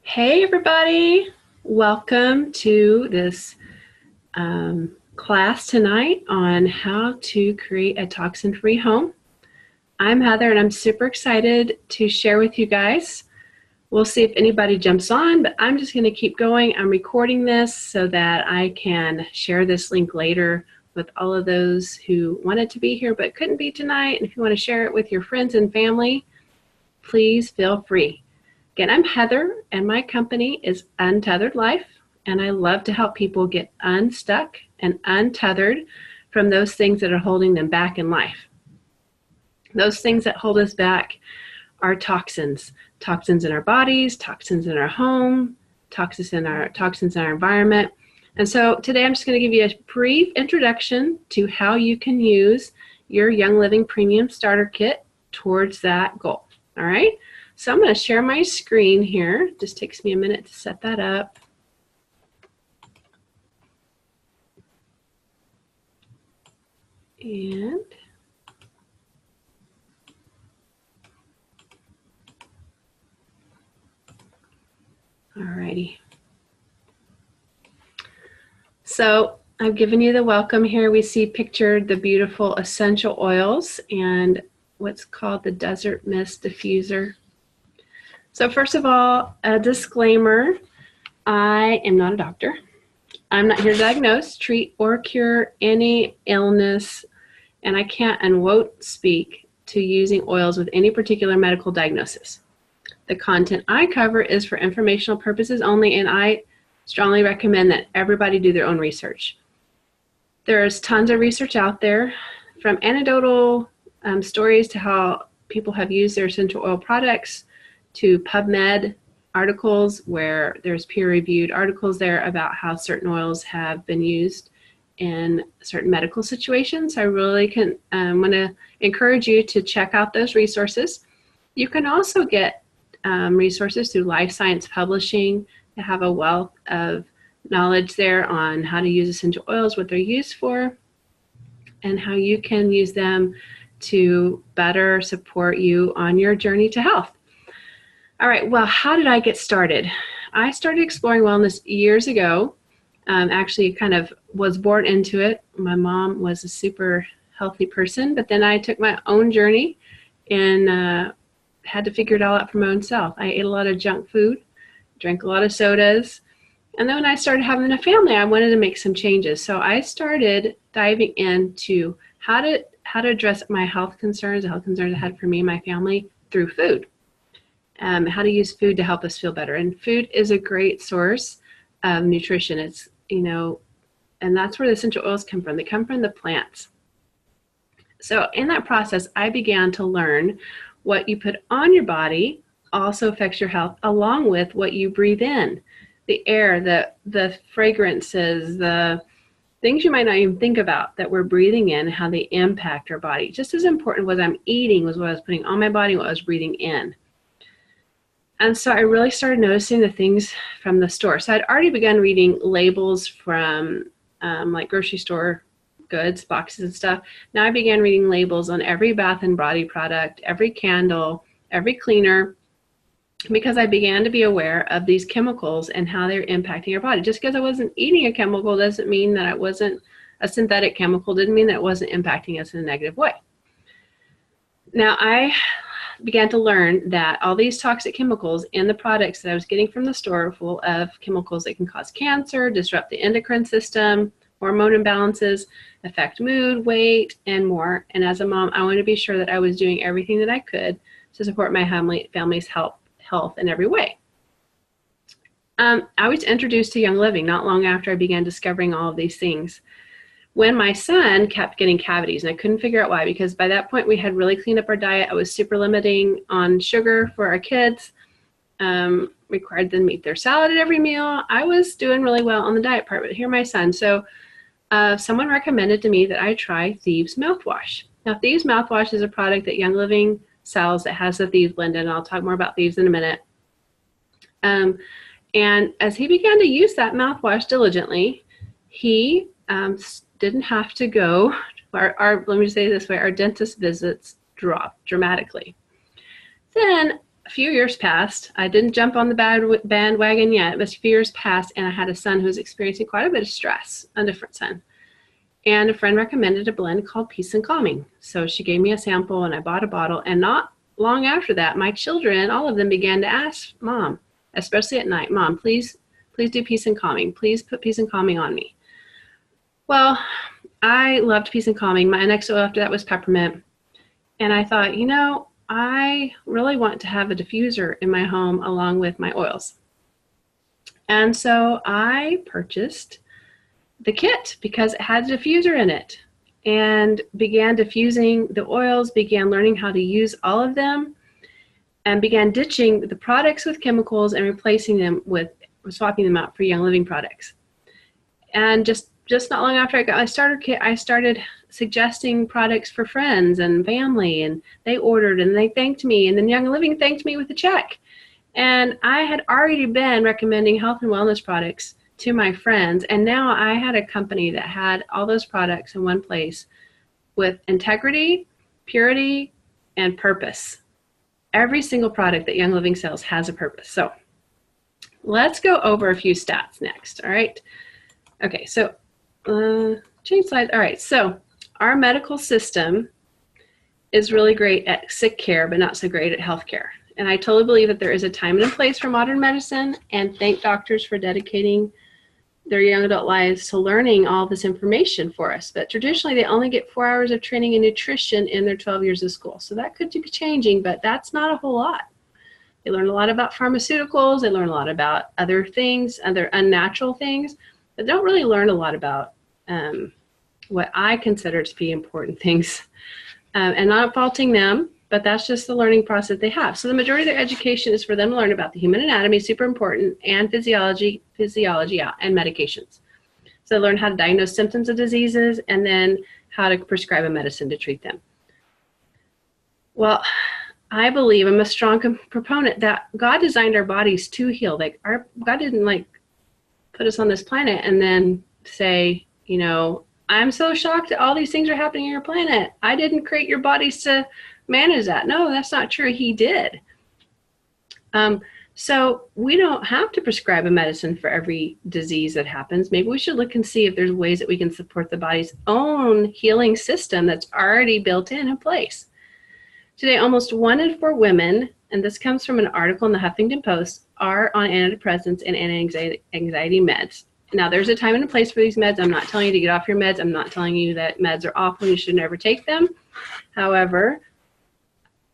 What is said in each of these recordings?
Hey everybody, welcome to this class tonight on how to create a toxin-free home. I'm Heather and I'm super excited to share with you guys. We'll see if anybody jumps on, but I'm just going to keep going. I'm recording this so that I can share this link later with all of those who wanted to be here but couldn't be tonight. And if you want to share it with your friends and family, please feel free. Again, I'm Heather, and my company is Untethered Life, and I love to help people get unstuck and untethered from those things that are holding them back in life. Those things that hold us back are toxins. Toxins in our bodies, toxins in our home, toxins in our environment. And so today I'm just going to give you a brief introduction to how you can use your Young Living Premium Starter Kit towards that goal. All right? So I'm going to share my screen here. It just takes me a minute to set that up. And alrighty. So I've given you the welcome here. We see pictured the beautiful essential oils and what's called the Desert Mist Diffuser. So first of all, a disclaimer, I am not a doctor. I'm not here to diagnose, treat, or cure any illness, and I can't and won't speak to using oils with any particular medical diagnosis. The content I cover is for informational purposes only, and I strongly recommend that everybody do their own research. There's tons of research out there, from anecdotal stories to how people have used their essential oil products, to PubMed articles where there's peer-reviewed articles there about how certain oils have been used in certain medical situations. I really want to encourage you to check out those resources. You can also get resources through Life Science Publishing that have a wealth of knowledge there on how to use essential oils, what they're used for, and how you can use them to better support you on your journey to health. All right, well, how did I get started? I started exploring wellness years ago. Actually kind of was born into it. My mom was a super healthy person, but then I took my own journey and had to figure it all out for my own self. I ate a lot of junk food, drank a lot of sodas, and then when I started having a family, I wanted to make some changes. So I started diving into how to address my health concerns, the health concerns I had for me and my family through food. How to use food to help us feel better. And food is a great source of nutrition. It's, and that's where the essential oils come from. They come from the plants. So in that process, I began to learn what you put on your body also affects your health, along with what you breathe in. The air, the fragrances, the things you might not even think about that we're breathing in, how they impact our body. Just as important what I'm eating was what I was putting on my body, what I was breathing in. And so I really started noticing the things from the store. So I'd already begun reading labels from like grocery store goods, boxes and stuff. Now I began reading labels on every bath and body product, every candle, every cleaner, because I began to be aware of these chemicals and how they're impacting your body. Just because I wasn't eating a chemical doesn't mean that it wasn't a synthetic chemical, didn't mean that it wasn't impacting us in a negative way. Now I began to learn that all these toxic chemicals in the products that I was getting from the store were full of chemicals that can cause cancer, disrupt the endocrine system, hormone imbalances, affect mood, weight, and more. And as a mom, I wanted to be sure that I was doing everything that I could to support my family's health in every way. I was introduced to Young Living not long after I began discovering all of these things, when my son kept getting cavities, and I couldn't figure out why, because by that point we had really cleaned up our diet. I was super limiting on sugar for our kids, required them to eat their salad at every meal. I was doing really well on the diet part, but here my son. So someone recommended to me that I try Thieves mouthwash. Now Thieves mouthwash is a product that Young Living sells that has the Thieves blend in, and I'll talk more about Thieves in a minute. And as he began to use that mouthwash diligently, he didn't have to go, let me say it this way, our dentist visits dropped dramatically. Then few years passed. I didn't jump on the bandwagon yet, but a few years passed, and I had a son who was experiencing quite a bit of stress, a different son. And a friend recommended a blend called Peace and Calming. So she gave me a sample, and I bought a bottle. And not long after that, my children, all of them, began to ask Mom, especially at night, Mom, please do Peace and Calming. Please put Peace and Calming on me. Well, I loved Peace and Calming. My next oil after that was peppermint. And I thought, you know, I really want to have a diffuser in my home along with my oils. And so I purchased the kit because it had a diffuser in it, and began diffusing the oils, began learning how to use all of them, and began ditching the products with chemicals and replacing them with, swapping them out for Young Living products. And just not long after I got my starter kit, I started suggesting products for friends and family, and they ordered and they thanked me, and then Young Living thanked me with a check. And I had already been recommending health and wellness products to my friends, and now I had a company that had all those products in one place with integrity, purity, and purpose. Every single product that Young Living sells has a purpose. So let's go over a few stats next. All right. Okay. So change slides. All right. So our medical system is really great at sick care, but not so great at health care. And I totally believe that there is a time and a place for modern medicine, and thank doctors for dedicating their young adult lives to learning all this information for us. But traditionally, they only get 4 hours of training in nutrition in their 12 years of school. So that could be changing, but that's not a whole lot. They learn a lot about pharmaceuticals. They learn a lot about other things, other unnatural things, but don't really learn a lot about what I consider to be important things. And not faulting them, but that's just the learning process they have. So the majority of their education is for them to learn about the human anatomy, super important, and physiology, and medications. So they learn how to diagnose symptoms of diseases, and then how to prescribe a medicine to treat them. Well, I believe, I'm a strong proponent that God designed our bodies to heal. Like God didn't put us on this planet and then say, you know, I'm so shocked that all these things are happening on your planet. I didn't create your bodies to manage that. No, that's not true. He did. So we don't have to prescribe a medicine for every disease that happens. Maybe we should look and see if there's ways that we can support the body's own healing system that's already built in place. Today, almost 1 in 4 women, and this comes from an article in the Huffington Post, are on antidepressants and anti-anxiety meds. Now, there's a time and a place for these meds. I'm not telling you to get off your meds. I'm not telling you that meds are awful and you should never take them. However,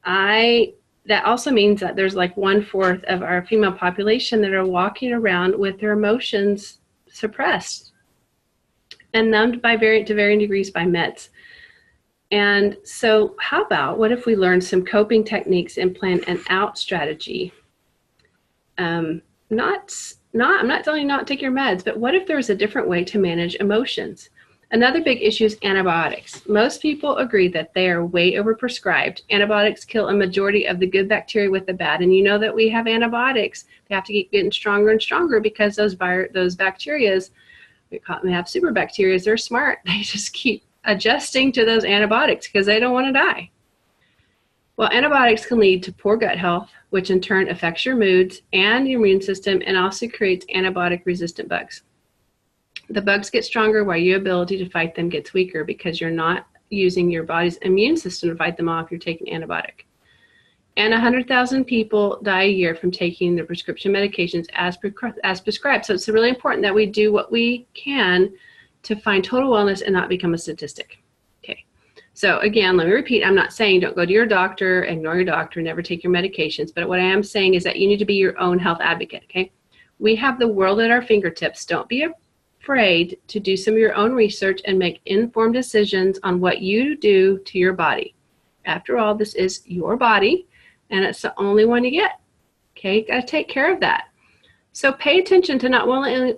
that also means that there's like 1/4 of our female population that are walking around with their emotions suppressed and numbed to varying degrees by meds. And so what if we learn some coping techniques and plan an out strategy? I'm not telling you not to take your meds, but what if there's a different way to manage emotions? Another big issue is antibiotics. Most people agree that they are way overprescribed. Antibiotics kill a majority of the good bacteria with the bad. And you know that we have antibiotics. They have to keep getting stronger and stronger because those bacteria, we have super bacteria, they're smart. They just keep adjusting to those antibiotics because they don't want to die. Well, antibiotics can lead to poor gut health, which in turn affects your moods and your immune system, and also creates antibiotic-resistant bugs. The bugs get stronger while your ability to fight them gets weaker because you're not using your body's immune system to fight them off. You're taking antibiotic. And 100,000 people die a year from taking their prescription medications as prescribed. So it's really important that we do what we can to find total wellness and not become a statistic. Okay. So again, let me repeat, I'm not saying don't go to your doctor, ignore your doctor, never take your medications. But what I am saying is that you need to be your own health advocate. Okay. We have the world at our fingertips. Don't be afraid to do some of your own research and make informed decisions on what you do to your body. After all, this is your body, and it's the only one you get. Okay, you got to take care of that. So pay attention to not only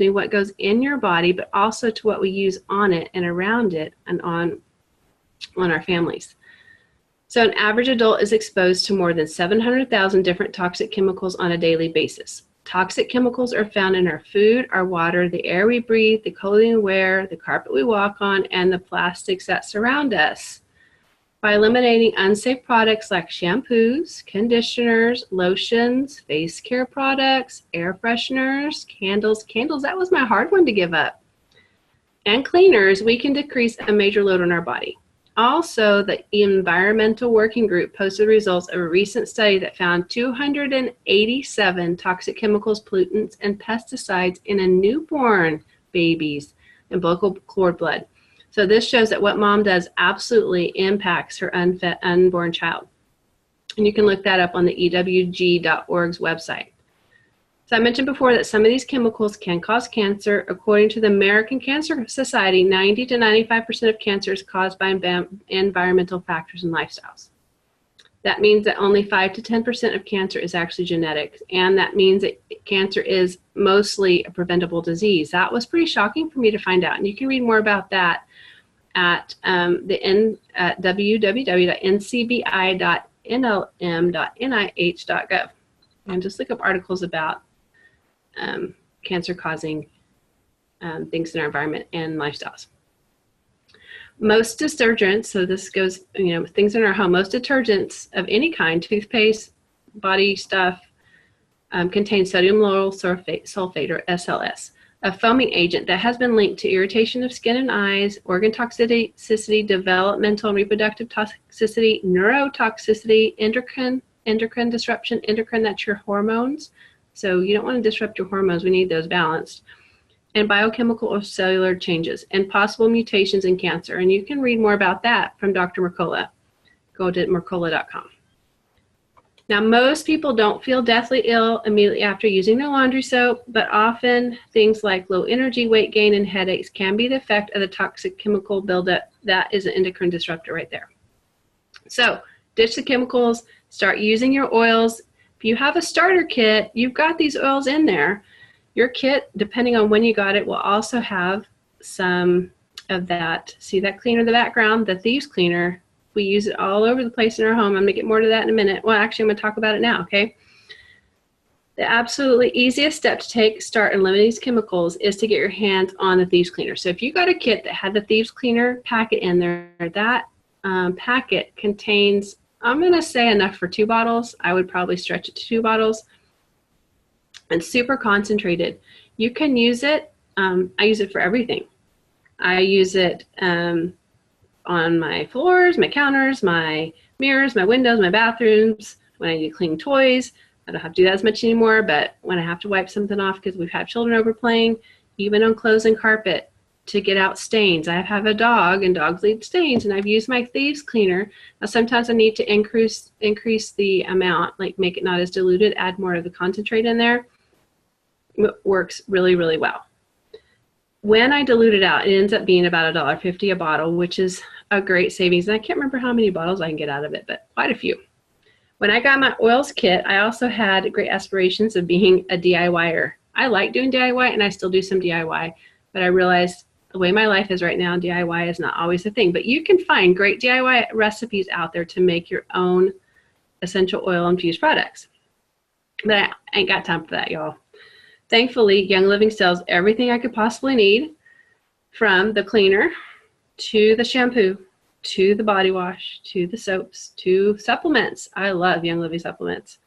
what goes in your body, but also to what we use on it and around it and on our families. So an average adult is exposed to more than 700,000 different toxic chemicals on a daily basis. Toxic chemicals are found in our food, our water, the air we breathe, the clothing we wear, the carpet we walk on, and the plastics that surround us. by eliminating unsafe products like shampoos, conditioners, lotions, face care products, air fresheners, candles. Candles, that was my hard one to give up. And cleaners, we can decrease a major load on our body. Also, the Environmental Working Group posted results of a recent study that found 287 toxic chemicals, pollutants, and pesticides in a newborn baby's umbilical cord blood. So this shows that what mom does absolutely impacts her unborn child. And you can look that up on the ewg.org's website. So I mentioned before that some of these chemicals can cause cancer. According to the American Cancer Society, 90 to 95% of cancer is caused by environmental factors and lifestyles. That means that only 5 to 10% of cancer is actually genetic, and that means that cancer is mostly a preventable disease. That was pretty shocking for me to find out, and you can read more about that at www.ncbi.nlm.nih.gov, and just look up articles about cancer-causing things in our environment and lifestyles. Most detergents, so this goes, things in our home, most detergents of any kind, toothpaste, body stuff, contain sodium lauryl sulfate, or SLS, a foaming agent that has been linked to irritation of skin and eyes, organ toxicity, developmental and reproductive toxicity, neurotoxicity, endocrine disruption. Endocrine, that's your hormones. So you don't want to disrupt your hormones. We need those balanced. And biochemical or cellular changes and possible mutations in cancer. And you can read more about that from Dr. Mercola. Go to mercola.com. Now, most people don't feel deathly ill immediately after using their laundry soap, but often things like low energy, weight gain, and headaches can be the effect of the toxic chemical buildup. That is an endocrine disruptor right there. So ditch the chemicals, start using your oils. If you have a starter kit, you've got these oils in there. Your kit, depending on when you got it, will also have some of that. See that cleaner in the background, the Thieves Cleaner. We use it all over the place in our home. I'm going to get more to that in a minute. Well, actually, I'm going to talk about it now, okay? The absolutely easiest step to take, start eliminating these chemicals, is to get your hands on the Thieves Cleaner. So if you got a kit that had the Thieves Cleaner packet in there, that packet contains, I'm going to say, enough for 2 bottles. I would probably stretch it to 2 bottles. And super concentrated. You can use it. I use it for everything. I use it on my floors, my counters, my mirrors, my windows, my bathrooms. When I need to clean toys, I don't have to do that as much anymore, but when I have to wipe something off because we've had children over playing, even on clothes and carpet to get out stains. I have a dog, and dogs leave stains, and I've used my Thieves Cleaner. Now, sometimes I need to increase the amount, like make it not as diluted, add more of the concentrate in there. It works really, really well. When I dilute it out, it ends up being about $1.50 a bottle, which is a great savings. And I can't remember how many bottles I can get out of it, but quite a few. When I got my oils kit, I also had great aspirations of being a DIYer. I like doing DIY, and I still do some DIY, but I realized the way my life is right now, DIY is not always a thing. But you can find great DIY recipes out there to make your own essential oil infused products. But I ain't got time for that, y'all. Thankfully, Young Living sells everything I could possibly need, from the cleaner to the shampoo to the body wash to the soaps to supplements. I love Young Living supplements.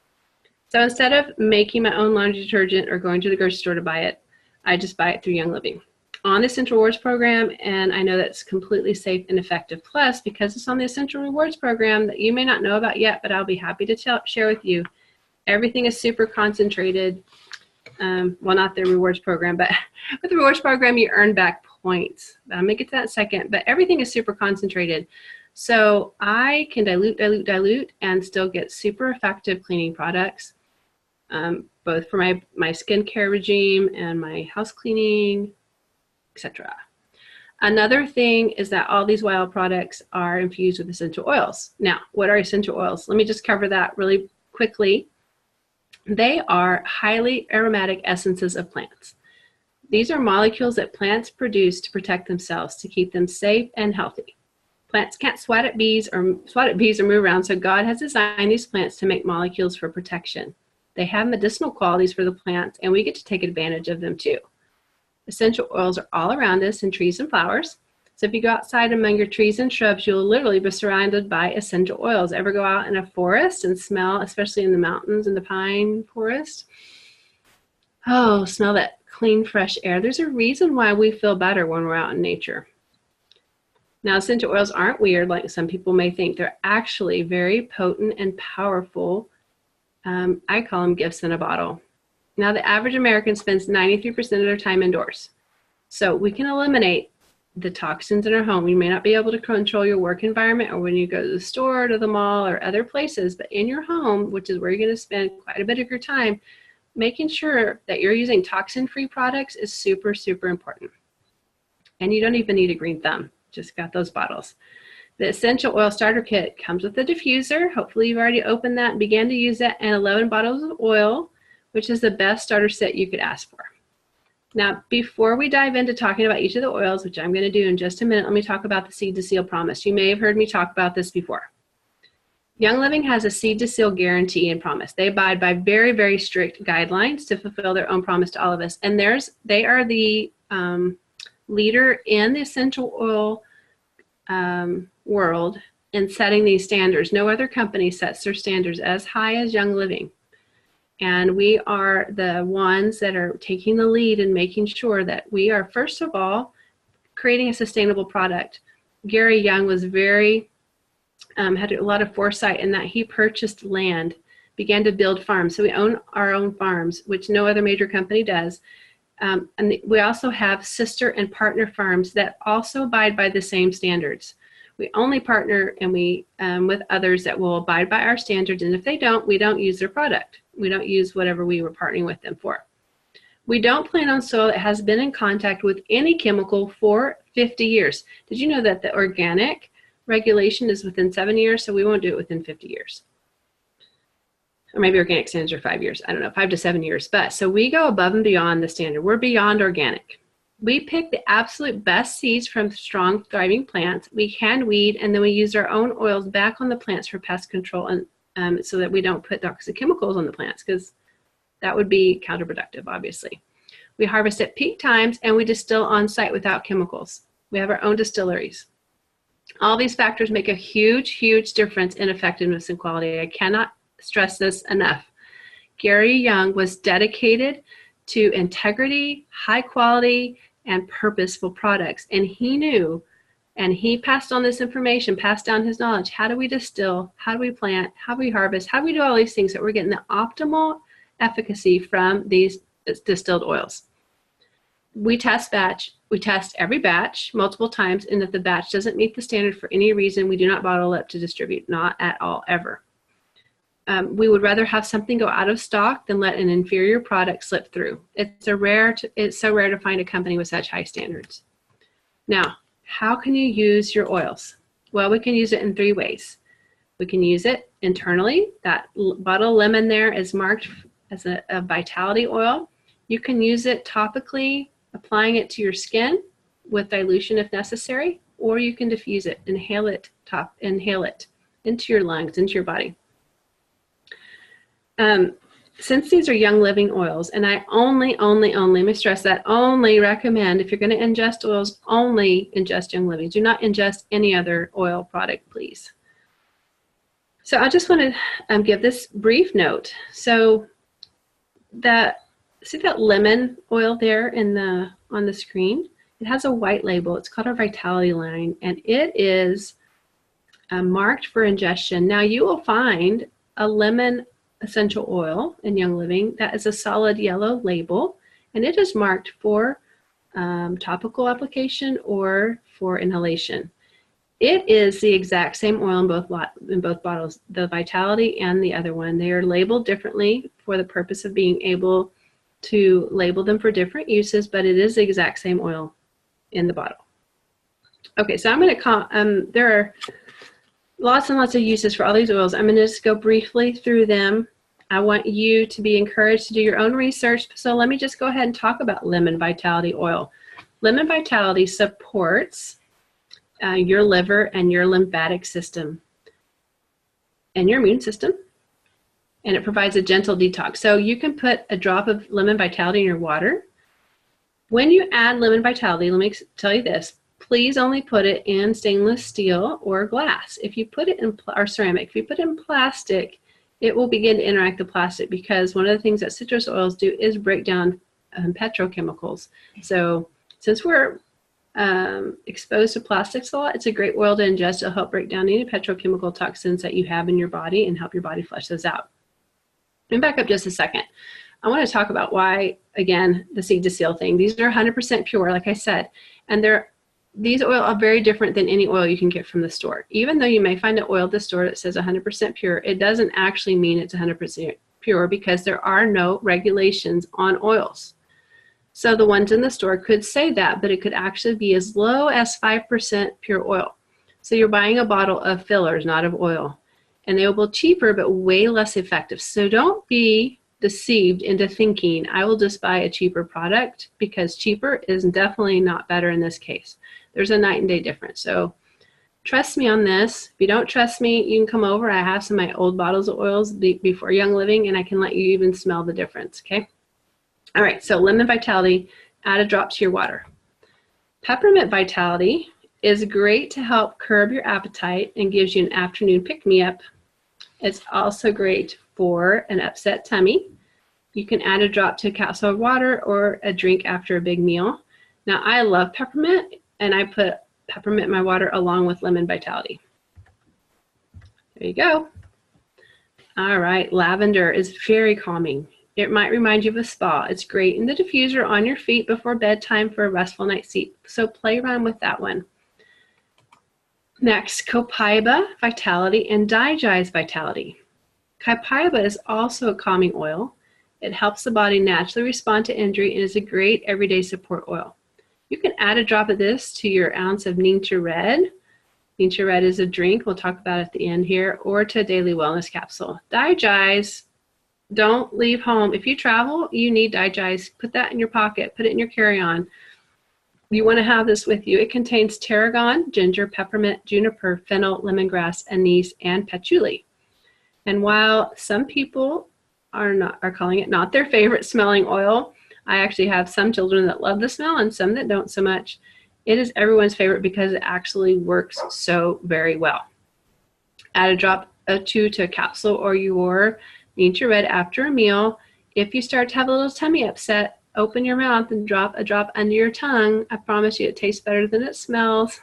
So instead of making my own laundry detergent or going to the grocery store to buy it, I just buy it through Young Living on the Essential Rewards program, and I know that's completely safe and effective. Plus, because it's on the Essential Rewards program that you may not know about yet, but I'll be happy to share with you, everything is super concentrated. Well, not the rewards program, but with the rewards program, you earn back points. I'll make it to that in a second, but everything is super concentrated. So I can dilute, and still get super effective cleaning products, both for my skincare regime and my house cleaning, etc. Another thing is that all these wild products are infused with essential oils. Now, what are essential oils? Let me just cover that really quickly. They are highly aromatic essences of plants. These are molecules that plants produce to protect themselves, to keep them safe and healthy. Plants can't swat at bees or move around, so God has designed these plants to make molecules for protection. They have medicinal qualities for the plants, and we get to take advantage of them too. Essential oils are all around us in trees and flowers. So if you go outside among your trees and shrubs, you'll literally be surrounded by essential oils. Ever go out in a forest and smell, especially in the mountains and the pine forest? Oh, smell that clean, fresh air. There's a reason why we feel better when we're out in nature. Now, essential oils aren't weird like some people may think. They're actually very potent and powerful. I call them gifts in a bottle. Now, the average American spends 93% of their time indoors. So we can eliminate the toxins in our home. You may not be able to control your work environment or when you go to the store, to the mall, or other places, but in your home, which is where you're going to spend quite a bit of your time, making sure that you're using toxin-free products is super, super important. And you don't even need a green thumb. Just got those bottles. The essential oil starter kit comes with a diffuser. Hopefully you've already opened that and began to use that, and 11 bottles of oil, which is the best starter set you could ask for. Now, before we dive into talking about each of the oils, which I'm going to do in just a minute, let me talk about the seed to seal promise. You may have heard me talk about this before. Young Living has a seed to seal guarantee and promise. They abide by very, very strict guidelines to fulfill their own promise to all of us. And they are the leader in the essential oil world in setting these standards. No other company sets their standards as high as Young Living. And we are the ones that are taking the lead in making sure that we are, first of all, creating a sustainable product. Gary Young was had a lot of foresight in that he purchased land, began to build farms. So we own our own farms, which no other major company does. And we also have sister and partner farms that also abide by the same standards. We only partner and with others that will abide by our standards, and if they don't, we don't use their product. We don't use whatever we were partnering with them for. We don't plant on soil that has been in contact with any chemical for 50 years. Did you know that the organic regulation is within 7 years, so we won't do it within 50 years? Or maybe organic standards are 5 years. I don't know, 5 to 7 years. But so we go above and beyond the standard. We're beyond organic. We pick the absolute best seeds from strong, thriving plants. We hand weed, and then we use our own oils back on the plants for pest control, and so that we don't put toxic chemicals on the plants, because that would be counterproductive, obviously. We harvest at peak times, and we distill on site without chemicals. We have our own distilleries. All these factors make a huge, huge difference in effectiveness and quality. I cannot stress this enough. Gary Young was dedicated to integrity, high quality, and purposeful products. And he knew, and he passed on this information, passed down his knowledge. How do we distill? How do we plant? How do we harvest? How do we do all these things that we're getting the optimal efficacy from these distilled oils? We test every batch multiple times, and if the batch doesn't meet the standard for any reason, we do not bottle up to distribute, not at all, ever. We would rather have something go out of stock than let an inferior product slip through. It's so rare to find a company with such high standards. Now, how can you use your oils? Well, we can use it in 3 ways. We can use it internally. That bottle of lemon there is marked as a vitality oil. You can use it topically, applying it to your skin with dilution if necessary, or you can diffuse it, inhale it into your lungs, into your body. Since these are Young Living oils, and I only, let me stress that, only recommend, if you're going to ingest oils, only ingest Young Living. Do not ingest any other oil product, please. So I just want to give this brief note. So see that lemon oil there on the screen? It has a white label. It's called our Vitality line, and it is marked for ingestion. Now you will find a lemon essential oil in Young Living that is a solid yellow label, and it is marked for topical application or for inhalation. It is the exact same oil in both bottles, the Vitality and the other one. They are labeled differently for the purpose of being able to label them for different uses, but it is the exact same oil in the bottle. Okay, so I'm going to there are lots and lots of uses for all these oils. I'm going to just go briefly through them. I want you to be encouraged to do your own research. So let me just go ahead and talk about lemon vitality oil. Lemon vitality supports your liver and your lymphatic system and your immune system, and it provides a gentle detox. So you can put a drop of lemon vitality in your water. When you add lemon vitality, let me tell you this, please only put it in stainless steel or glass. If you put it in, or ceramic, if you put it in plastic, it will begin to interact with the plastic, because one of the things that citrus oils do is break down petrochemicals. So since we're exposed to plastics a lot, it's a great oil to ingest. It'll help break down any petrochemical toxins that you have in your body and help your body flush those out. Let me back up just a second. I want to talk about why, again, the seed to seal thing. These are 100% pure, like I said, and these oils are very different than any oil you can get from the store. Even though you may find an oil at the store that says 100% pure, it doesn't actually mean it's 100% pure, because there are no regulations on oils. So the ones in the store could say that, but it could actually be as low as 5% pure oil. So you're buying a bottle of fillers, not of oil. And they will be cheaper, but way less effective. So don't be deceived into thinking, I will just buy a cheaper product, because cheaper is definitely not better in this case. There's a night and day difference. So trust me on this. If you don't trust me, you can come over. I have some of my old bottles of oils before Young Living, and I can let you even smell the difference, okay? All right, so Lemon Vitality, add a drop to your water. Peppermint Vitality is great to help curb your appetite and gives you an afternoon pick-me-up. It's also great for an upset tummy. You can add a drop to a capsule of water or a drink after a big meal. Now, I love peppermint, and I put peppermint in my water along with Lemon Vitality. There you go. All right, lavender is very calming. It might remind you of a spa. It's great in the diffuser on your feet before bedtime for a restful night's sleep. So play around with that one. Next, Copaiba Vitality and Digest Vitality. Copaiba is also a calming oil. It helps the body naturally respond to injury and is a great everyday support oil. You can add a drop of this to your ounce of Nature Red. Nature Red is a drink we'll talk about at the end here, or to a daily wellness capsule. Digest, don't leave home. If you travel, you need Digest. Put that in your pocket. Put it in your carry-on. You want to have this with you. It contains tarragon, ginger, peppermint, juniper, fennel, lemongrass, anise, and patchouli. And while some people are calling it not their favorite smelling oil, I actually have some children that love the smell and some that don't so much. It is everyone's favorite because it actually works so very well. Add a drop or two to a capsule or your Nature Red after a meal. If you start to have a little tummy upset, open your mouth and drop a drop under your tongue. I promise you it tastes better than it smells.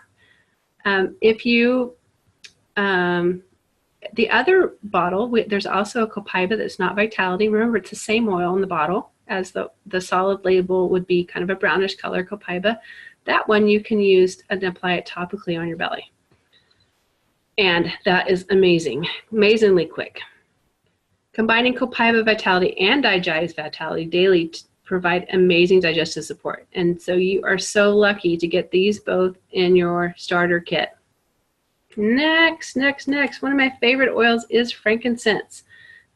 The other bottle, there's also a Copaiba that's not Vitality. Remember, it's the same oil in the bottle as the solid label would be kind of a brownish color Copaiba. That one you can use and apply it topically on your belly. And that is amazing, amazingly quick. Combining Copaiba Vitality and Digest Vitality daily provide amazing digestive support. And so you are so lucky to get these both in your starter kit. Next, one of my favorite oils is frankincense.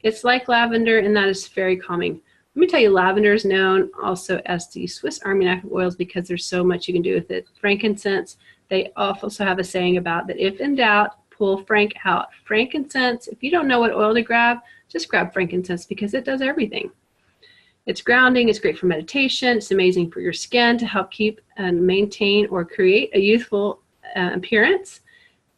It's like lavender, and that is very calming. Let me tell you, lavender is known also as the Swiss Army knife of oils because there's so much you can do with it. Frankincense, they also have a saying about that if in doubt, pull Frank out. Frankincense, if you don't know what oil to grab, just grab frankincense because it does everything. It's grounding, it's great for meditation, it's amazing for your skin to help keep and maintain or create a youthful appearance.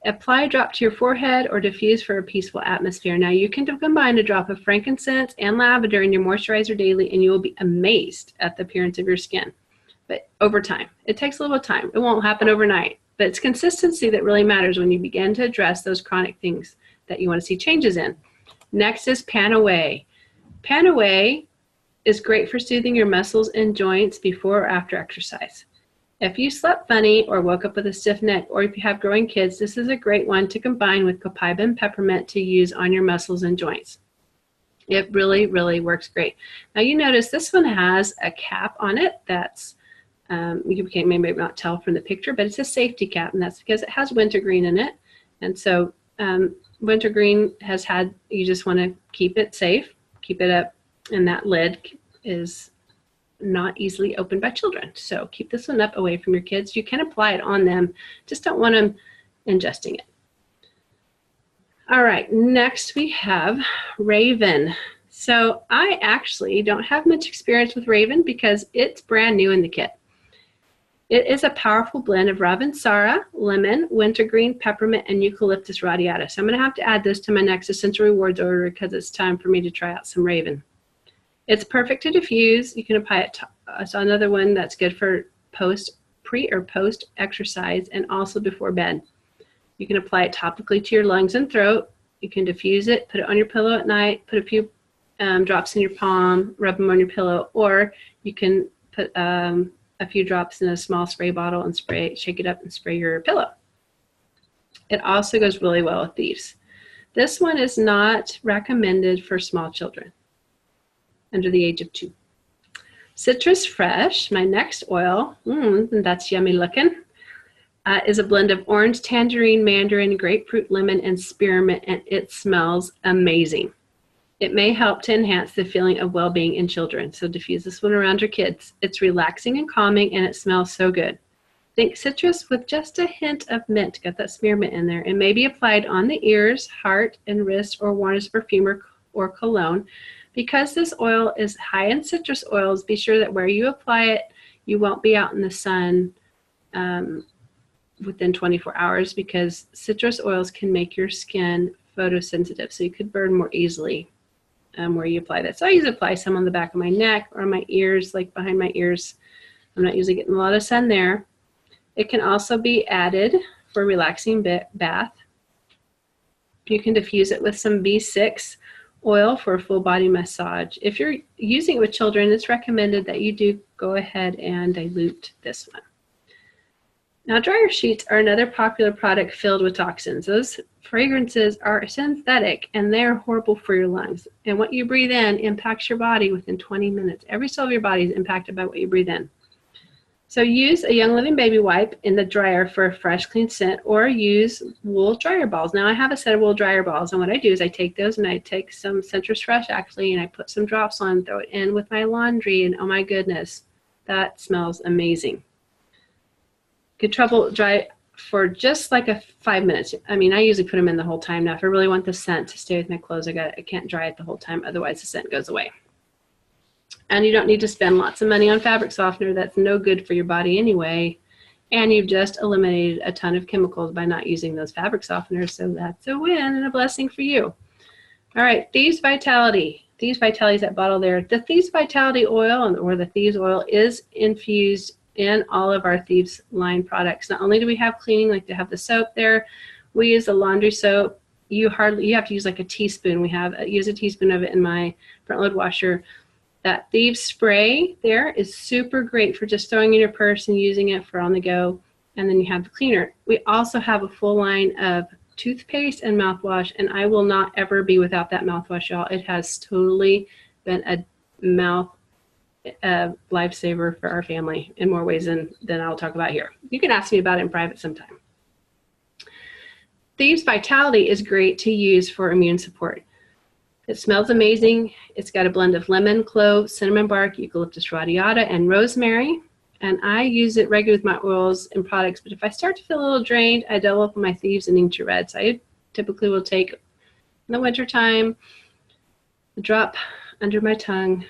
Apply a drop to your forehead or diffuse for a peaceful atmosphere. Now you can combine a drop of frankincense and lavender in your moisturizer daily and you will be amazed at the appearance of your skin. But over time, it takes a little time. It won't happen overnight, but it's consistency that really matters when you begin to address those chronic things that you want to see changes in. Next is Panaway. Panaway is great for soothing your muscles and joints before or after exercise. If you slept funny or woke up with a stiff neck, or if you have growing kids, this is a great one to combine with Copaiba and peppermint to use on your muscles and joints. It really, really works great. Now you notice this one has a cap on it that's, you can maybe not tell from the picture, but it's a safety cap, and that's because it has wintergreen in it. And so wintergreen has had, you just want to keep it safe, keep it up, and that lid is not easily opened by children. So keep this one up away from your kids. You can apply it on them, just don't want them ingesting it. All right, next we have Raven. So I actually don't have much experience with Raven because it's brand new in the kit. It is a powerful blend of Ravinsara, lemon, wintergreen, peppermint, and eucalyptus radiata. So I'm going to have to add this to my next Essential Rewards order because it's time for me to try out some Raven. It's perfect to diffuse. You can apply it to it's another one that's good for pre or post exercise and also before bed. You can apply it topically to your lungs and throat. You can diffuse it, put it on your pillow at night, put a few drops in your palm, rub them on your pillow, or you can put a few drops in a small spray bottle and shake it up and spray your pillow. It also goes really well with these. This one is not recommended for small children under the age of 2. Citrus Fresh, my next oil, that's yummy looking, is a blend of orange, tangerine, mandarin, grapefruit, lemon, and spearmint, and it smells amazing. It may help to enhance the feeling of well-being in children, so diffuse this one around your kids. It's relaxing and calming, and it smells so good. Think citrus with just a hint of mint. Got that spearmint in there. It may be applied on the ears, heart, and wrist, or worn as perfume or cologne. Because this oil is high in citrus oils, be sure that where you apply it, you won't be out in the sun within 24 hours because citrus oils can make your skin photosensitive, so you could burn more easily where you apply that. So I usually apply some on the back of my neck or my ears, like behind my ears. I'm not usually getting a lot of sun there. It can also be added for a relaxing bath. You can diffuse it with some B6 oil for a full body massage. If you're using it with children, it's recommended that you do go ahead and dilute this one. Now, dryer sheets are another popular product filled with toxins. Those fragrances are synthetic and they're horrible for your lungs. And what you breathe in impacts your body within 20 minutes. Every cell of your body is impacted by what you breathe in. So use a Young Living baby wipe in the dryer for a fresh, clean scent, or use wool dryer balls. Now, I have a set of wool dryer balls, and what I do is I take those and I take some Citrus Fresh, actually, and I put some drops on, throw it in with my laundry, and oh my goodness, that smells amazing. Good trouble dry for just like 5 minutes. I mean, I usually put them in the whole time. Now, if I really want the scent to stay with my clothes, I can't dry it the whole time, otherwise the scent goes away. And you don't need to spend lots of money on fabric softener. That's no good for your body anyway. And you've just eliminated a ton of chemicals by not using those fabric softeners. So that's a win and a blessing for you. All right, Thieves Vitality. Thieves Vitality is that bottle there. The Thieves Vitality oil, or the Thieves oil, is infused in all of our Thieves line products. Not only do we have cleaning, like to have the soap there, we use the laundry soap. You have to use like a teaspoon. Use a teaspoon of it in my front load washer. That Thieves spray there is super great for just throwing in your purse and using it for on the go. And then you have the cleaner. We also have a full line of toothpaste and mouthwash, and I will not ever be without that mouthwash, y'all. It has totally been a mouth lifesaver for our family in more ways than I'll talk about here. You can ask me about it in private sometime. Thieves Vitality is great to use for immune support. It smells amazing. It's got a blend of lemon, clove, cinnamon bark, eucalyptus radiata, and rosemary. And I use it regularly with my oils and products, but if I start to feel a little drained, I double up on my Thieves and Inked Reds. I typically will take, in the wintertime, a drop under my tongue,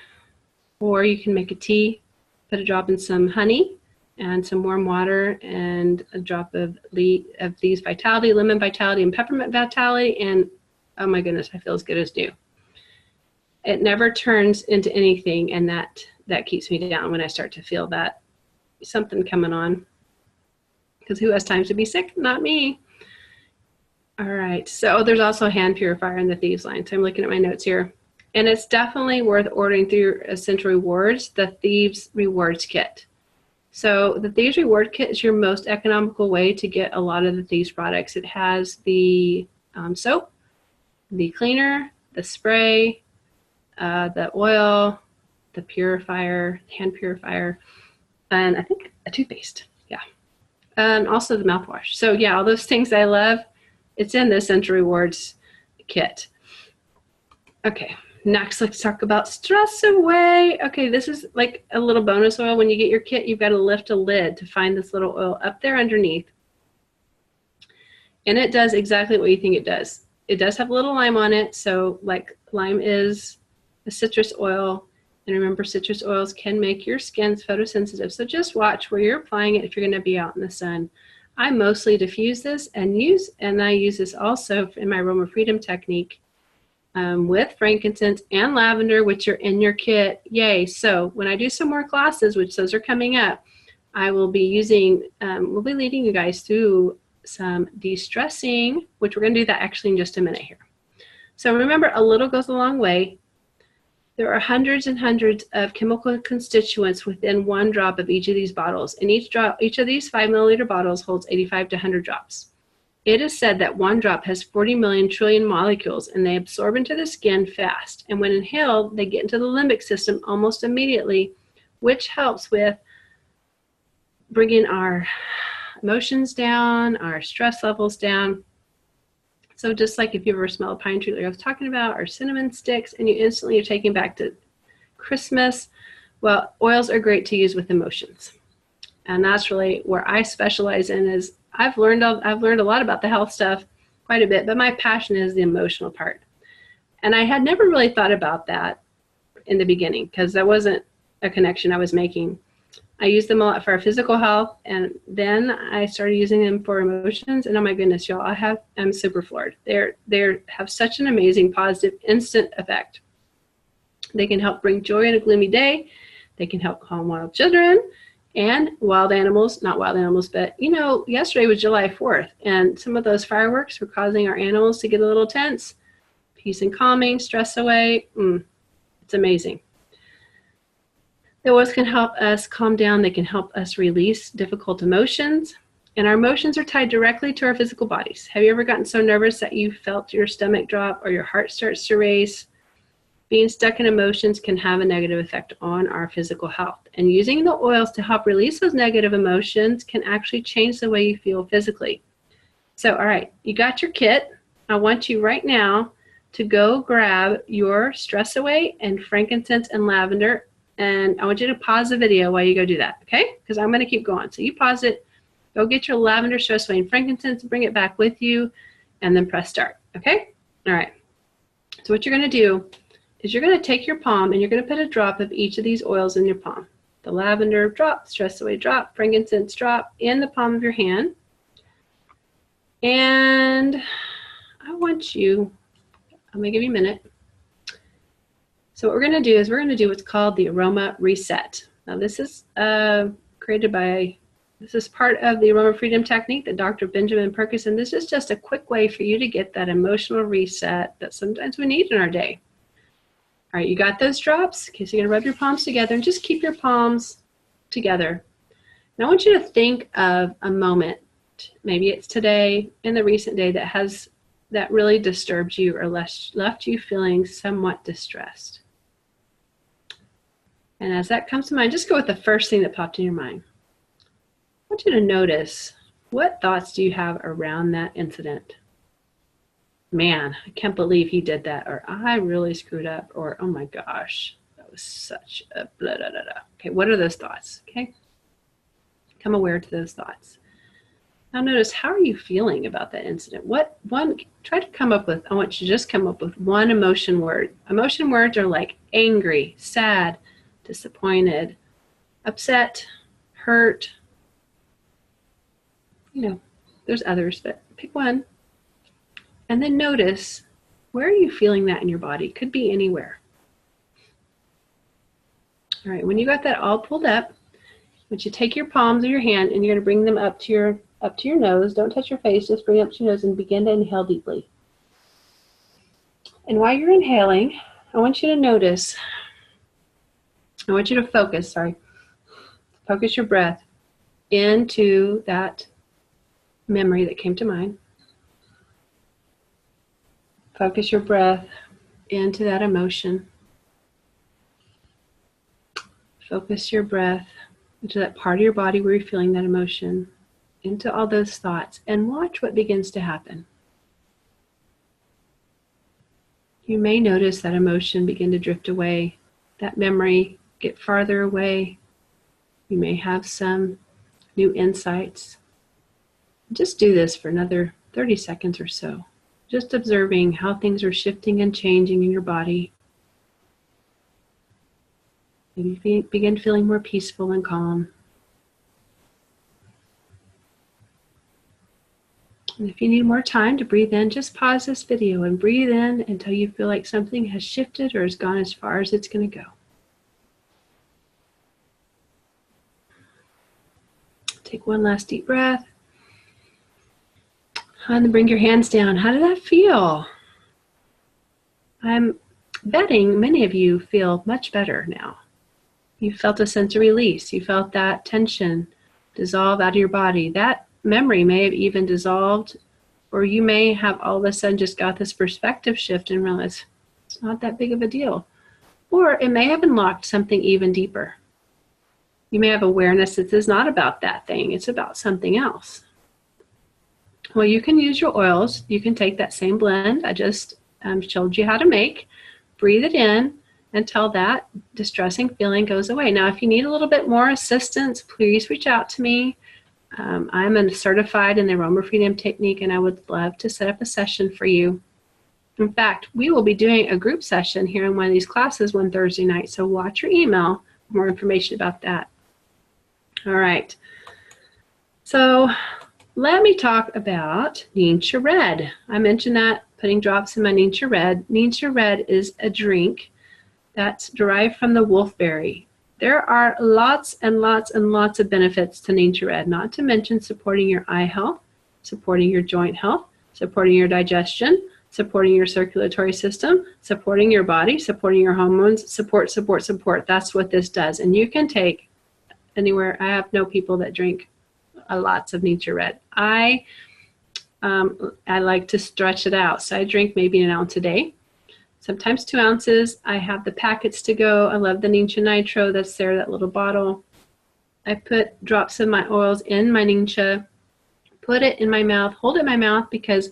or you can make a tea, put a drop in some honey and some warm water and a drop of Thieves Vitality, Lemon Vitality, and Peppermint Vitality, and oh my goodness, I feel as good as new. It never turns into anything, and that keeps me down when I start to feel that something coming on. Because who has time to be sick? Not me. All right, so there's also a hand purifier in the Thieves line. So I'm looking at my notes here. And it's definitely worth ordering through your Essential Rewards, the Thieves Rewards Kit. So the Thieves Reward Kit is your most economical way to get a lot of the Thieves products. It has the soap, the cleaner, the spray, the oil, the purifier, hand purifier, and I think a toothpaste, yeah. And also the mouthwash. So yeah, all those things I love, it's in the Essential Rewards Kit. Okay, next let's talk about Stress Away. Okay, this is like a little bonus oil. When you get your kit, you've got to lift a lid to find this little oil up there underneath. And it does exactly what you think it does. It does have a little lime on it. So like lime is a citrus oil. And remember, citrus oils can make your skin photosensitive. So just watch where you're applying it if you're going to be out in the sun. I mostly diffuse this and I use this also in my Aroma Freedom technique with frankincense and lavender, which are in your kit. Yay. So when I do some more classes, which those are coming up, I will be using, we'll be leading you guys through some de-stressing, which we're going to do that actually in just a minute here. So remember, a little goes a long way. There are hundreds and hundreds of chemical constituents within one drop of each of these bottles. And each of these 5 milliliter bottles holds 85 to 100 drops. It is said that one drop has 40 million trillion molecules, and they absorb into the skin fast. And when inhaled, they get into the limbic system almost immediately, which helps with bringing our emotions down, our stress levels down. So just like if you ever smell a pine tree like I was talking about, or cinnamon sticks, and you instantly are taken back to Christmas, well, oils are great to use with emotions. And that's really where I specialize in. Is I've learned a lot about the health stuff, quite a bit, but my passion is the emotional part. And I had never really thought about that in the beginning because that wasn't a connection I was making. I used them a lot for our physical health, and then I started using them for emotions, and oh my goodness, y'all, I'm super floored. They have such an amazing, positive, instant effect. They can help bring joy in a gloomy day. They can help calm wild children and wild animals, not wild animals, but you know, yesterday was July 4th, and some of those fireworks were causing our animals to get a little tense. Peace and calming, stress away. It's amazing. The oils can help us calm down. They can help us release difficult emotions. And our emotions are tied directly to our physical bodies. Have you ever gotten so nervous that you felt your stomach drop or your heart starts to race? Being stuck in emotions can have a negative effect on our physical health. And using the oils to help release those negative emotions can actually change the way you feel physically. So, all right, you got your kit. I want you right now to go grab your Stress Away and frankincense and lavender. And I want you to pause the video while you go do that, okay? Because I'm going to keep going. So you pause it, go get your lavender, Stress Away, and frankincense, bring it back with you, and then press start, okay? All right. So what you're going to do is you're going to take your palm and you're going to put a drop of each of these oils in your palm. The lavender drop, Stress Away drop, frankincense drop in the palm of your hand. And I want you, I'm going to give you a minute. So what we're going to do is we're going to do what's called the Aroma Reset. Now this is this is part of the Aroma Freedom technique that Dr. Benjamin Perkins, and this is just a quick way for you to get that emotional reset that sometimes we need in our day. All right, you got those drops? Okay, so you're going to rub your palms together and just keep your palms together. Now I want you to think of a moment, maybe it's today, in the recent day, that really disturbed you or left you feeling somewhat distressed. And as that comes to mind, just go with the first thing that popped in your mind. I want you to notice, what thoughts do you have around that incident? Man, I can't believe he did that, or I really screwed up, or oh my gosh, that was such a blah, blah, blah, blah. Okay, what are those thoughts? Okay, become aware to those thoughts. Now notice, how are you feeling about that incident? Try to come up with, I want you to just come up with one emotion word. Emotion words are like angry, sad, disappointed, upset, hurt. You know, there's others, but pick one. And then notice, where are you feeling that in your body? Could be anywhere. All right, when you got that all pulled up, I want you to take your palms of your hand and you're going to bring them up to your nose. Don't touch your face, just bring it up to your nose and begin to inhale deeply. And while you're inhaling, I want you to notice, I want you to focus your breath into that memory that came to mind. Focus your breath into that emotion. Focus your breath into that part of your body where you're feeling that emotion, into all those thoughts, and watch what begins to happen. You may notice that emotion begin to drift away, that memory get farther away. You may have some new insights. Just do this for another 30 seconds or so. Just observing how things are shifting and changing in your body. Maybe begin feeling more peaceful and calm. And if you need more time to breathe in, just pause this video and breathe in until you feel like something has shifted or has gone as far as it's going to go. Take one last deep breath. And then bring your hands down. How did that feel? I'm betting many of you feel much better now. You felt a sense of release. You felt that tension dissolve out of your body. That memory may have even dissolved, or you may have all of a sudden just got this perspective shift and realized it's not that big of a deal. Or it may have unlocked something even deeper. You may have awareness that this is not about that thing, it's about something else. Well, you can use your oils. You can take that same blend I just showed you how to make, breathe it in until that distressing feeling goes away. Now, if you need a little bit more assistance, please reach out to me. I'm certified in the aroma freedom technique, and I would love to set up a session for you. In fact, we will be doing a group session here in one of these classes one Thursday night, so watch your email for more information about that. All right, so let me talk about Ninja Red. I mentioned that, putting drops in my Ninja Red. Ninja Red is a drink that's derived from the wolfberry. There are lots and lots and lots of benefits to Ninja Red, not to mention supporting your eye health, supporting your joint health, supporting your digestion, supporting your circulatory system, supporting your body, supporting your hormones, support. That's what this does. And you can take anywhere. I have known people that drink lots of Ninja Red. I like to stretch it out. So I drink maybe an ounce a day. Sometimes 2 ounces. I have the packets to go. I love the Ninja Nitro that's there, that little bottle. I put drops of my oils in my Ninja, put it in my mouth, hold it in my mouth because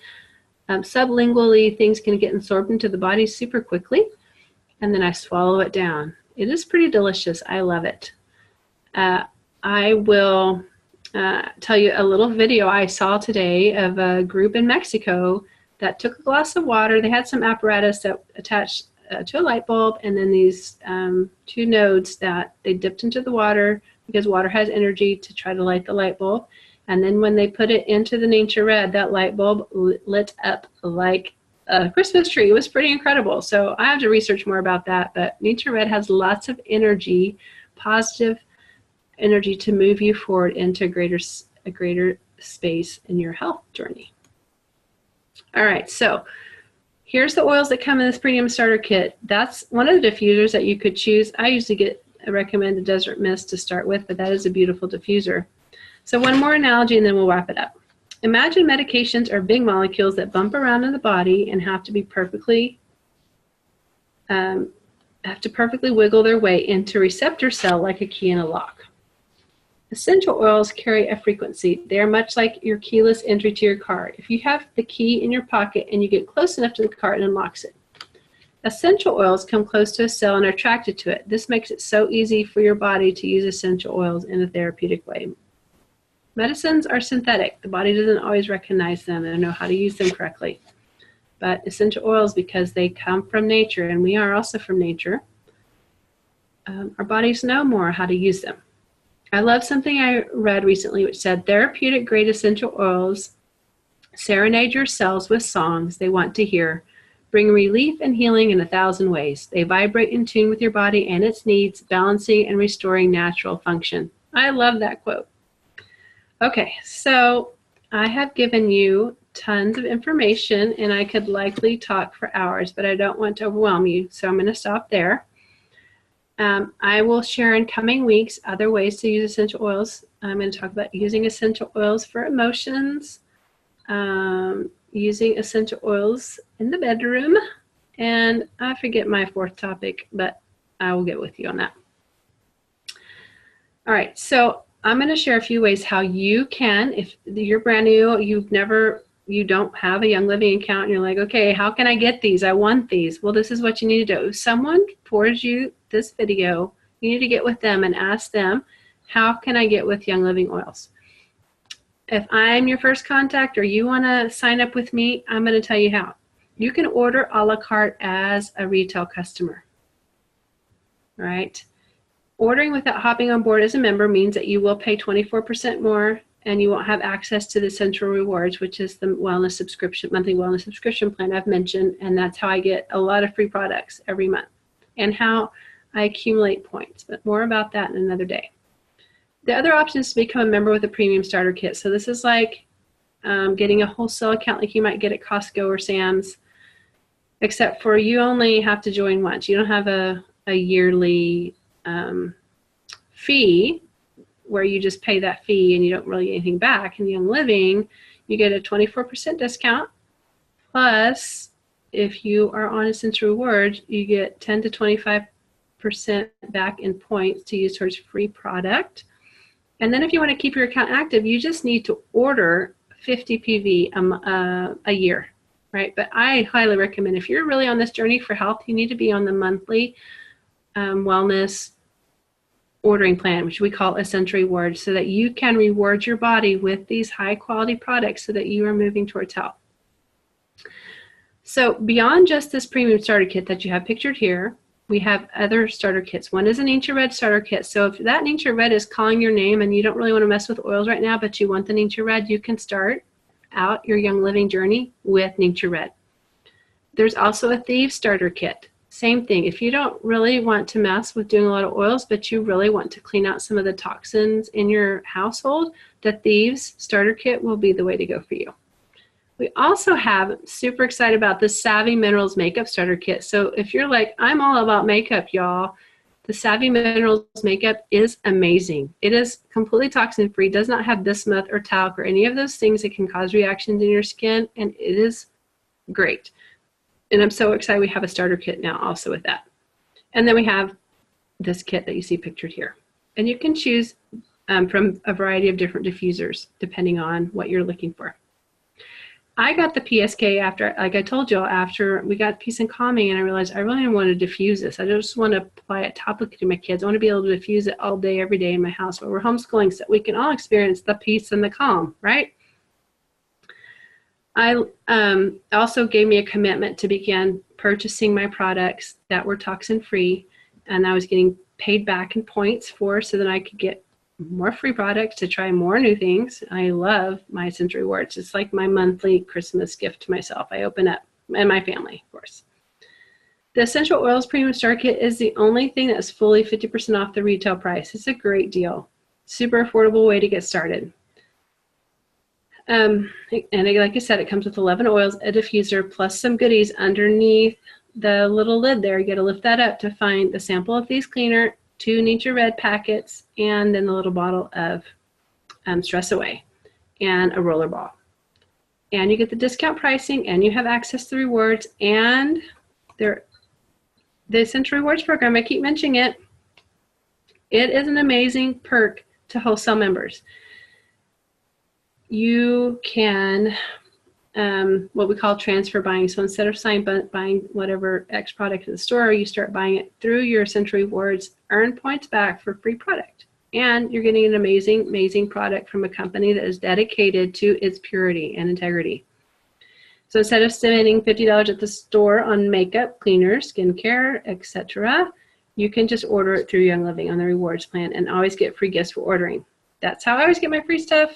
sublingually things can get absorbed into the body super quickly, and then I swallow it down. It is pretty delicious. I love it. I will tell you a little video I saw today of a group in Mexico that took a glass of water. They had some apparatus that attached to a light bulb, and then these 2 nodes that they dipped into the water because water has energy to try to light the light bulb. And then when they put it into the Ninja Red, that light bulb lit up like a Christmas tree. It was pretty incredible. So I have to research more about that, but Ninja Red has lots of energy, positive energy to move you forward into a greater space in your health journey. All right, so here's the oils that come in this premium starter kit. That's one of the diffusers that you could choose. I usually recommend the Desert Mist to start with, but that is a beautiful diffuser. So one more analogy and then we'll wrap it up. Imagine medications are big molecules that bump around in the body and have to be perfectly wiggle their way into a receptor cell like a key in a lock. Essential oils carry a frequency. They are much like your keyless entry to your car. If you have the key in your pocket and you get close enough to the car, it unlocks it. Essential oils come close to a cell and are attracted to it. This makes it so easy for your body to use essential oils in a therapeutic way. Medicines are synthetic. The body doesn't always recognize them and know how to use them correctly. But essential oils, because they come from nature, and we are also from nature, our bodies know more how to use them. I love something I read recently which said, therapeutic grade essential oils serenade your cells with songs they want to hear, bring relief and healing in 1,000 ways. They vibrate in tune with your body and its needs, balancing and restoring natural function. I love that quote. Okay, so I have given you tons of information and I could likely talk for hours, but I don't want to overwhelm you, so I'm going to stop there. I will share in coming weeks other ways to use essential oils. I'm going to talk about using essential oils for emotions, using essential oils in the bedroom, and I forget my 4th topic, but I will get with you on that. All right, so I'm going to share a few ways how you can, if you're brand new, you don't have a Young Living account, and you're like, okay, how can I get these? I want these. Well, this is what you need to do. If someone forwards you this video, you need to get with them and ask them, how can I get with Young Living oils? If I'm your first contact or you want to sign up with me, I'm going to tell you how. You can order a la carte as a retail customer. All right. Ordering without hopping on board as a member means that you will pay 24% more and you won't have access to the Central Rewards, which is the wellness subscription, monthly wellness subscription plan I've mentioned, and that's how I get a lot of free products every month and how I accumulate points, but more about that in another day. The other option is to become a member with a premium starter kit. So this is like getting a wholesale account like you might get at Costco or Sam's, except for you only have to join once. You don't have a yearly fee where you just pay that fee and you don't really get anything back. In Young Living, you get a 24% discount. Plus, if you are on Essential Rewards, you get 10 to 25% back in points to use towards free product. And then if you want to keep your account active, you just need to order 50 PV a year, right? But I highly recommend, if you're really on this journey for health, you need to be on the monthly wellness ordering plan, which we call Essential Rewards, so that you can reward your body with these high quality products so that you are moving towards health. So beyond just this premium starter kit that you have pictured here, we have other starter kits. One is an Nature Red starter kit. So if that Nature Red is calling your name and you don't really want to mess with oils right now, but you want the Nature Red, you can start out your Young Living journey with Nature Red. There's also a Thieves starter kit. Same thing. If you don't really want to mess with doing a lot of oils, but you really want to clean out some of the toxins in your household, the Thieves starter kit will be the way to go for you. We also have, super excited about the Savvy Minerals Makeup Starter Kit. So if you're like, I'm all about makeup, y'all, the Savvy Minerals Makeup is amazing. It is completely toxin free, does not have bismuth or talc or any of those things that can cause reactions in your skin, and it is great. And I'm so excited we have a starter kit now also with that. And then we have this kit that you see pictured here. And you can choose from a variety of different diffusers depending on what you're looking for. I got the PSK after, like I told you, after we got Peace and Calming, and I realized I really didn't want to diffuse this. I just want to apply it topically to my kids. I want to be able to diffuse it all day, every day in my house, but we're homeschooling so we can all experience the peace and the calm, right? I also gave me a commitment to begin purchasing my products that were toxin free, and I was getting paid back in points for, so that I could get more free products to try more new things. I love my Essential Rewards. It's like my monthly Christmas gift to myself. I open up, and my family, of course. The Essential Oils Premium Star Kit is the only thing that's fully 50% off the retail price. It's a great deal. Super affordable way to get started. And like I said, it comes with 11 oils, a diffuser, plus some goodies underneath the little lid there. You got to lift that up to find the sample of these cleaner, 2 Nature Red packets, and then the little bottle of Stress Away and a roller ball. And you get the discount pricing, and you have access to rewards, and the Essential Rewards program, I keep mentioning it. It is an amazing perk to wholesale members. You can what we call transfer buying. So instead of buying whatever X product at the store, you start buying it through your Essential Rewards, earn points back for free product. And you're getting an amazing, amazing product from a company that is dedicated to its purity and integrity. So instead of spending $50 at the store on makeup, cleaners, skincare, etc., you can just order it through Young Living on the rewards plan and always get free gifts for ordering. That's how I always get my free stuff.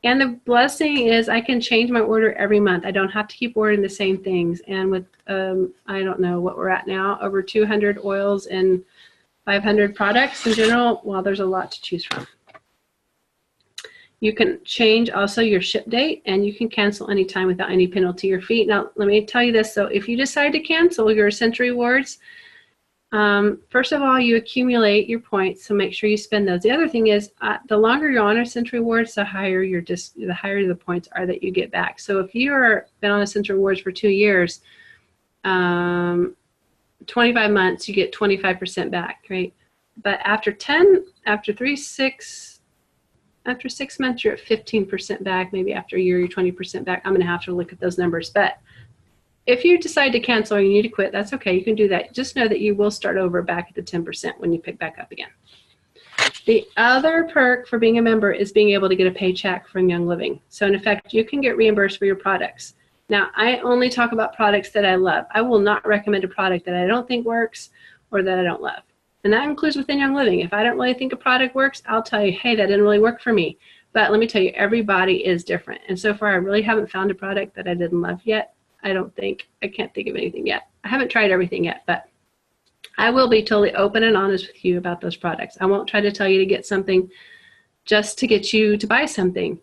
And the blessing is I can change my order every month. I don't have to keep ordering the same things. And with, I don't know what we're at now, over 200 oils and 500 products in general, well, there's a lot to choose from. You can change also your ship date, and you can cancel anytime without any penalty or fee. Now, let me tell you this. So if you decide to cancel your Essential Rewards, first of all, you accumulate your points, so make sure you spend those. The other thing is, the longer you're on Essential Rewards, the higher the points are that you get back. So if you've been on Essential Rewards for 2 years, 25 months, you get 25% back, right? But after 6 months, you're at 15% back. Maybe after a year, you're 20% back. I'm going to have to look at those numbers. But if you decide to cancel or you need to quit, that's okay. You can do that. Just know that you will start over back at the 10% when you pick back up again. The other perk for being a member is being able to get a paycheck from Young Living. So in effect, you can get reimbursed for your products. Now, I only talk about products that I love. I will not recommend a product that I don't think works or that I don't love. And that includes within Young Living. If I don't really think a product works, I'll tell you, hey, that didn't really work for me. But let me tell you, everybody is different. And so far, I really haven't found a product that I didn't love yet. I can't think of anything yet. I haven't tried everything yet, but I will be totally open and honest with you about those products. I won't try to tell you to get something just to get you to buy something.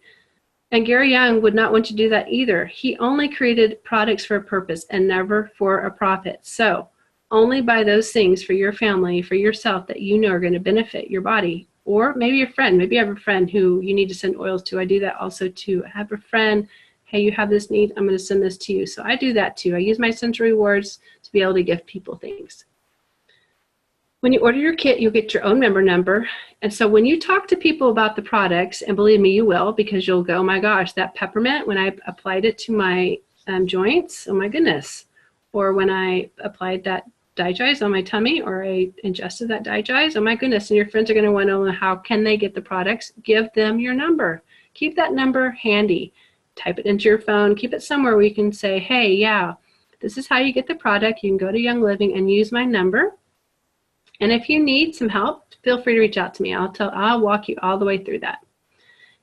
And Gary Young would not want you to do that either. He only created products for a purpose and never for a profit. So only buy those things for your family, for yourself, that you know are going to benefit your body. Or maybe your friend. Maybe you have a friend who you need to send oils to. I do that also too. I have a friend, hey, you have this need, I'm going to send this to you. So I do that too. I use my Essential Rewards to be able to give people things. When you order your kit, you'll get your own member number. And so when you talk to people about the products, and believe me, you will, because you'll go, oh my gosh, that peppermint, when I applied it to my joints, oh my goodness. Or when I applied that digest on my tummy, or I ingested that digest, oh my goodness. And your friends are going to want to know, how can they get the products? Give them your number. Keep that number handy. Type it into your phone. Keep it somewhere where you can say, hey, yeah, this is how you get the product. You can go to Young Living and use my number. And if you need some help, feel free to reach out to me. I'll walk you all the way through that.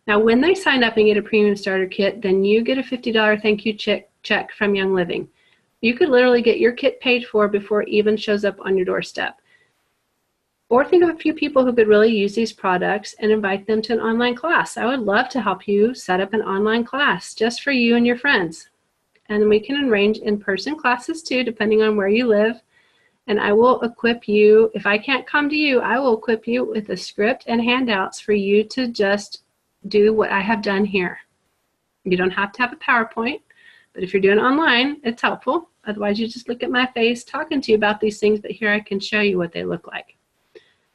Now, when they sign up and get a premium starter kit, then you get a $50 thank you check from Young Living. You could literally get your kit paid for before it even shows up on your doorstep. Or think of a few people who could really use these products and invite them to an online class. I would love to help you set up an online class just for you and your friends. And we can arrange in-person classes too, depending on where you live. And I will equip you, if I can't come to you, I will equip you with a script and handouts for you to just do what I have done here. You don't have to have a PowerPoint, but if you're doing it online, it's helpful. Otherwise, you just look at my face talking to you about these things, but here I can show you what they look like.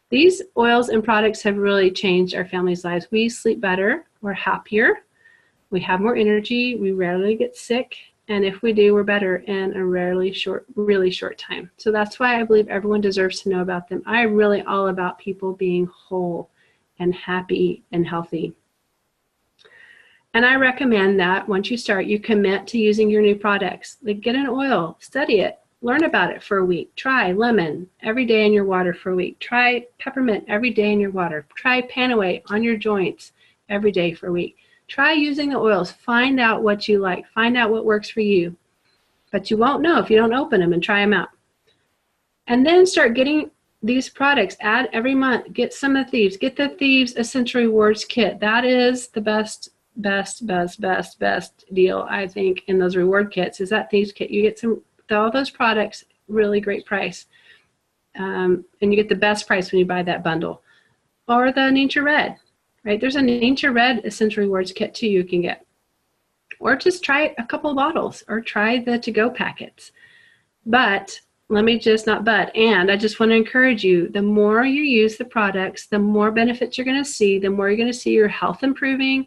These oils and products have really changed our family's lives. We sleep better, we're happier, we have more energy, we rarely get sick. And if we do, we're better in a really short time. So that's why I believe everyone deserves to know about them. I'm really all about people being whole and happy and healthy. And I recommend that once you start, you commit to using your new products. Like, get an oil, study it, learn about it for a week. Try lemon every day in your water for a week. Try peppermint every day in your water. Try Panaway on your joints every day for a week. Try using the oils. Find out what you like. Find out what works for you. But you won't know if you don't open them and try them out. And then start getting these products. Add every month. Get some of Thieves. Get the Thieves Essential Rewards kit. That is the best deal, I think, in those reward kits, is that Thieves kit. You get all those products, really great price. And you get the best price when you buy that bundle. Or the Nature Red. Right? There's a Nature Red Essential Rewards kit too you can get. Or just try a couple of bottles, or try the to-go packets. But I just want to encourage you, the more you use the products, the more benefits you're going to see, the more you're going to see your health improving,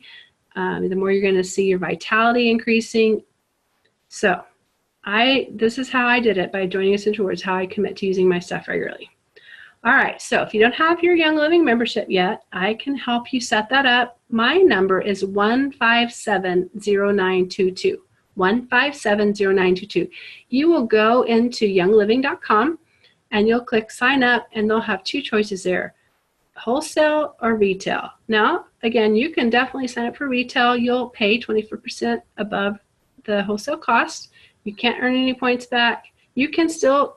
the more you're going to see your vitality increasing. So this is how I did it by joining Essential Rewards, how I commit to using my stuff regularly. All right, so if you don't have your Young Living membership yet, I can help you set that up. My number is 1570922. 1570922. You will go into youngliving.com and you'll click sign up, and they'll have two choices there, wholesale or retail. Now, again, you can definitely sign up for retail. You'll pay 24% above the wholesale cost. You can't earn any points back. You can still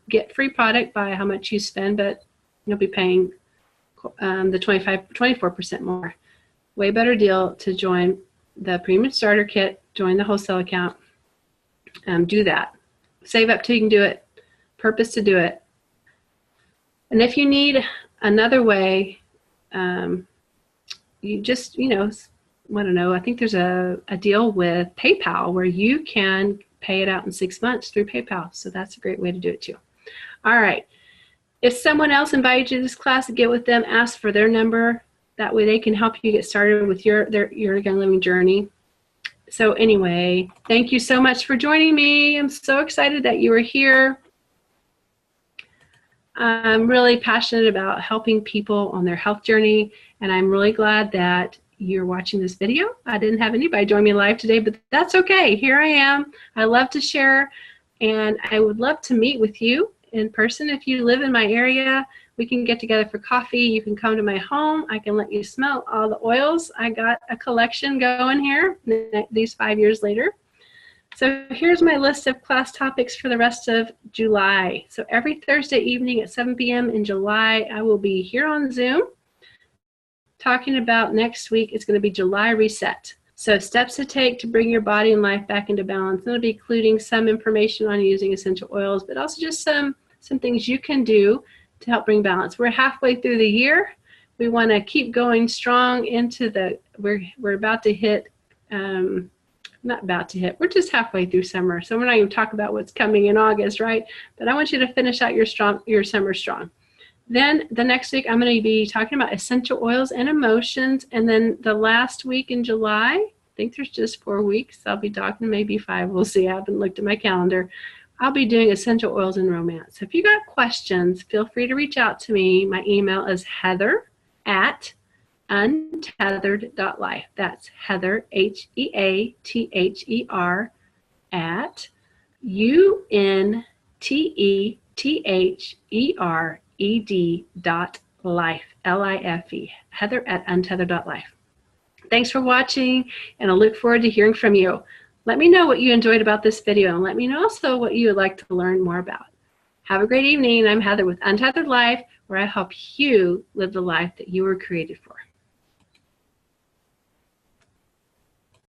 get free product by how much you spend, but you'll be paying the 24% more. Way better deal to join the premium starter kit, join the wholesale account, do that. Save up till you can do it, purpose to do it. And if you need another way, you just, I don't know, I think there's a deal with PayPal where you can pay it out in 6 months through PayPal. So that's a great way to do it too. All right. If someone else invited you to this class, get with them, ask for their number. That way they can help you get started with your Young Living journey. So anyway, thank you so much for joining me. I'm so excited that you were here. I'm really passionate about helping people on their health journey, and I'm really glad that you're watching this video. I didn't have anybody join me live today, but that's okay. Here I am. I love to share, and I would love to meet with you in person. If you live in my area, we can get together for coffee. You can come to my home. I can let you smell all the oils. I got a collection going here these 5 years later. So here's my list of class topics for the rest of July. So every Thursday evening at 7 p.m. in July, I will be here on Zoom talking about next week. It's going to be July Reset. So steps to take to bring your body and life back into balance. And it'll be including some information on using essential oils, but also just some things you can do to help bring balance. We're halfway through the year. We want to keep going strong into the, we're about to hit, not about to hit, we're just halfway through summer. So we're not even talking about what's coming in August, right? But I want you to finish out your summer strong. Then the next week, I'm going to be talking about essential oils and emotions. And then the last week in July, I think there's just 4 weeks. I'll be talking maybe 5. We'll see. I haven't looked at my calendar. I'll be doing essential oils and romance. So if you got questions, feel free to reach out to me. My email is heather@untethered.life. That's Heather, HEATHER, at UNTETHERED.life, LIFE, Heather@untethered.life. Thanks for watching, and I look forward to hearing from you. Let me know what you enjoyed about this video, and let me know also what you would like to learn more about. Have a great evening. I'm Heather with Untethered Life, where I help you live the life that you were created for.